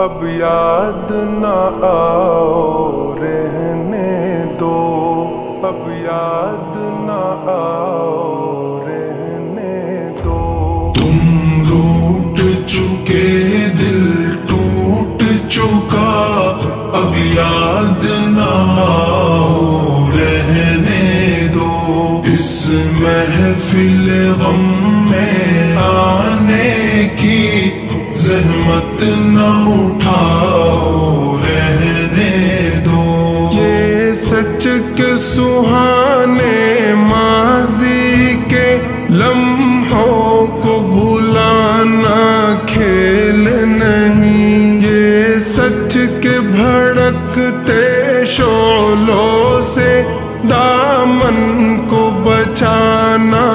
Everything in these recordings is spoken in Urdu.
اب یاد نہ آؤ رہنے دو، اب یاد نہ آؤ رہنے دو۔ تم روٹ چکے دل ٹوٹ چکا، اب یاد نہ آؤ رہنے دو۔ اس محفل غم میں آنے کی زحمت نہ اٹھاؤ رہنے دو۔ یہ سچ کے سہانے ماضی کے لمحوں کو بھلانا کھیل نہیں، یہ سچ کے بھڑکتے شعلوں سے دامن کو بچانا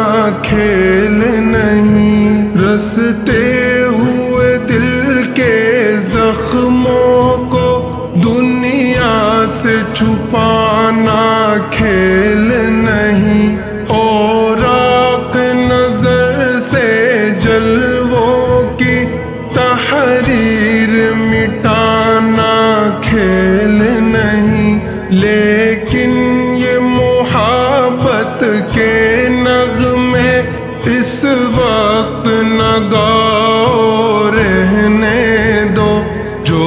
کھیل نہیں۔ رستے ہوئے دل کے زخموں کو دنیا سے چھپانا کھیل نہیں، اور آنکھ نظر سے جلووں کی تحریر مٹانا کھیل نہیں۔ لیکن یہ محبت کے نغمے اس وقت نہ گاؤ رہنے دو، جو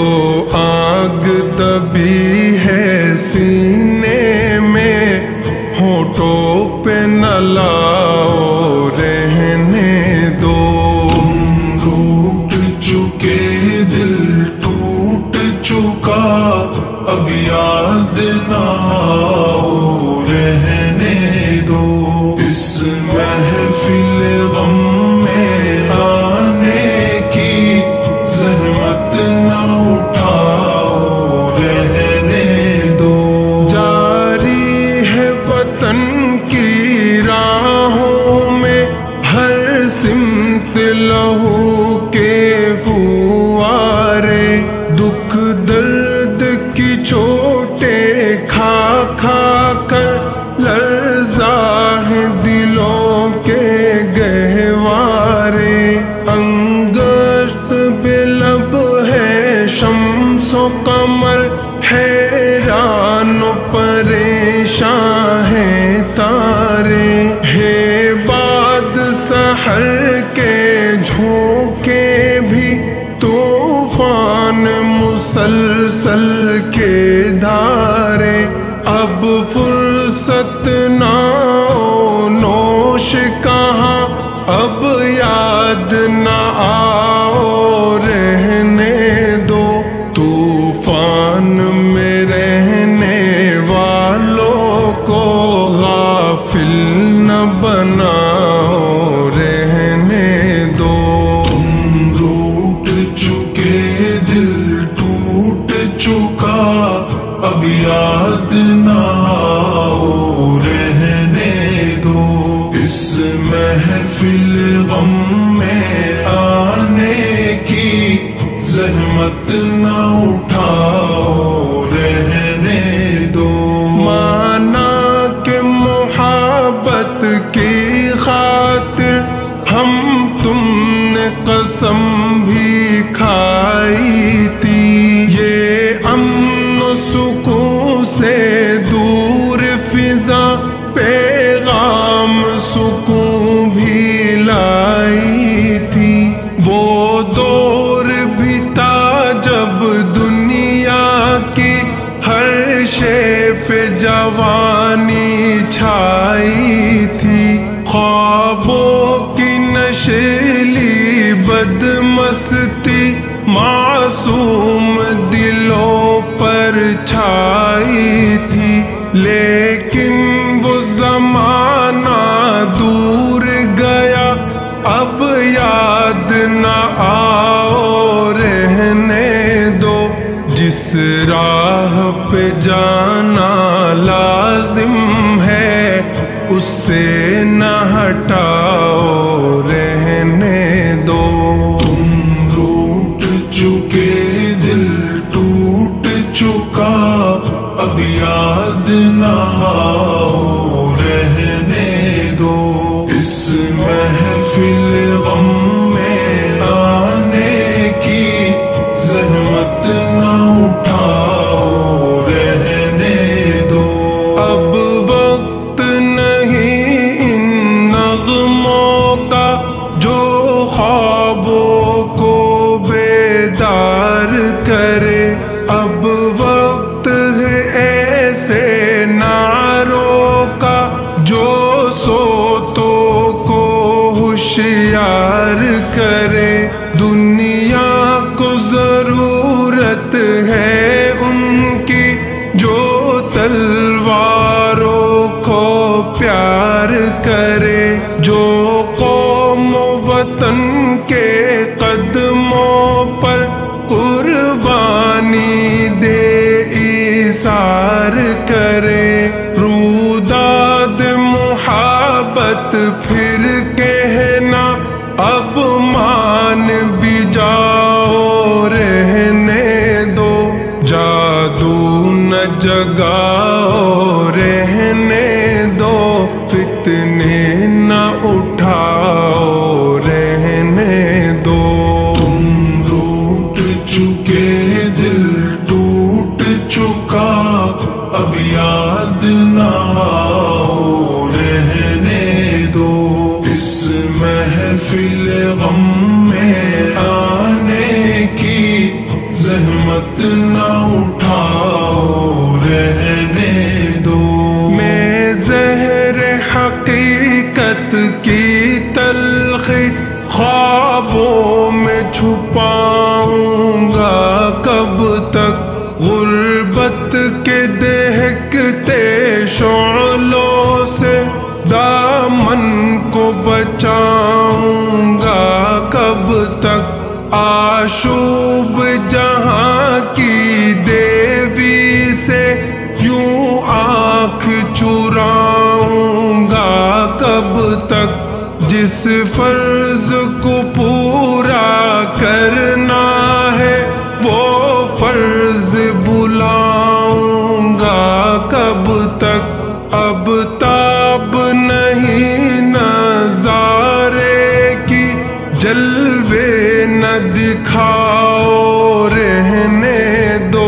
آگ دبی ہے سینے میں ہونٹوں پہ نہ لاؤ رہنے دو۔ تم روٹ چکے دل ٹوٹ چکا، اب یاد نہ آؤ رہنے دو۔ اس محفل غم میں آنے کی زحمت نہ اٹھاؤ رہنے دو۔ جاری ہے وطن کی راہوں میں ہر سمت لہو کے فوارے، دکھ درد کی چوٹیں کھا کھا کر لرزا ہے دلوں کے گہوارے۔ انگشت بے لب ہے شمس و قمر، حیران و پریشان ہیں تارے۔ ہے باد سحر کے جھونکے بھی طوفان مسلسل کے دھارے۔ اب فرصت نہ نوش کہاں، اب یاد نہ آؤ رہنے دو۔ طوفان میں رہنے والوں کو غافل نہ بناؤ رہنے دو۔ تم روٹ چکے دل ٹوٹ چکا، اب یاد نہ آؤ رہنے دو۔ اس محفل غم میں آنے کی زحمت نہ اٹھاؤ رہنے دو۔ مانا کہ محبت کی خاطر ہم تم نے قسم بھی کھائی تھی، یہ امن و سکون سے دور فضا پیغام سکون بھی لائی تھی۔ وہ دور بھی تھا جب دنیا کی ہر شے پہ جوانی چھائی تھی، خوابوں کی نشیلی بدمستی معصوم دلوں پر چھائی تھی۔ لیکن وہ زمانہ دور گیا، اب یاد نہ آؤ رہنے دو۔ جس راہ پہ جانا لازم ہے اس سے نہ ہٹاؤ رہنے دو۔ تم روٹ چکے دل ٹوٹ چکا، اب یاد نہ آؤ رہنے دو۔ اس محفل غم میں آنے کی زحمت پیار کرے، روداد محبت پھر کہنا اب مان بھی جاؤ، رہنے دو جادو نہ جگاؤ، رہنے دو فتنے نہ اٹھاؤ، رہنے دو۔ تم روٹ چکے دل ٹوٹ چکا اب یاد نہ آؤ، رہنے دو۔ اس محفل غم میں آنے کی زحمت نہ اٹھاؤ، رہنے دو۔ میں زہر حقیقت کی تلخی خوابوں میں چھپاؤں گا کب تک، غربت کے دہکتے شعلوں سے دامن کو بچاؤں گا کب تک، آشوب جہاں کی دیوی سے یوں آنکھ چراؤں گا کب تک، جس فرض کو پورا کرنا ہے وہ فرض بلاؤں گا کب تک، اب تاب نہیں نظارے کی جلوے نہ دکھاؤ، رہنے دو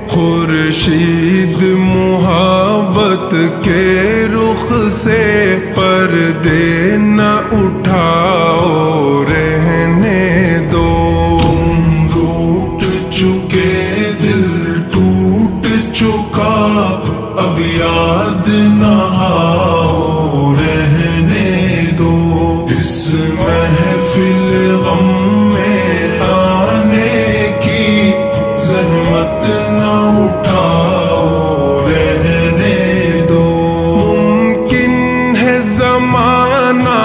خورشید محبت کے رخ سے پردے نہ اٹھاؤ، رہنے دو۔ تم روٹ چکے دل ٹوٹ چکا اب یاد نہ آؤ، رہنے دو۔ اس محفل غم میں آنے کی زحمت نہ اٹھاؤ، رہنے دو۔ ممکن ہے زمانہ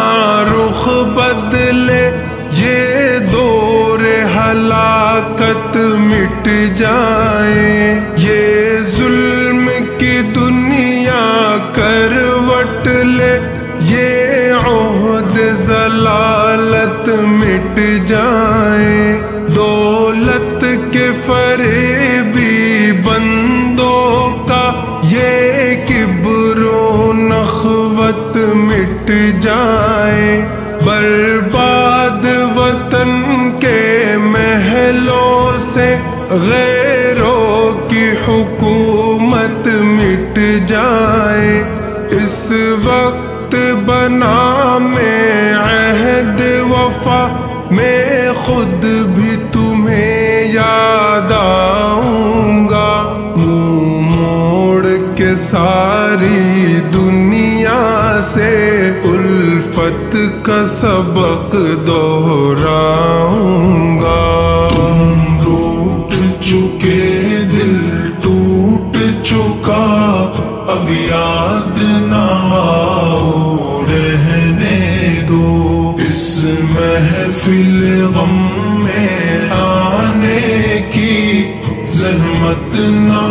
رخ بدلے، یہ دور ہلاکت مٹ جائے، یہ ظلم کی دنیا کروٹ لے، یہ عہد ضلالت مٹ جائے، دولت کے فریبی بندوں کا یہ کبر و نخوت مٹ جائے، برباد وطن کے محلوں سے غیروں کی حکومت مٹ جائے، اس وقت بنا میں عہد وفا، میں خود بھی تمہیں یاد آؤں گا، منہ موڑ کے ساری دنیا سے الفت کا سبق دہراؤں گا۔ تم روٹ چکے دل ٹوٹ چکا اب یاد نہ آؤ، رہنے دو۔ اس محفل غم میں آنے کی زحمت نہ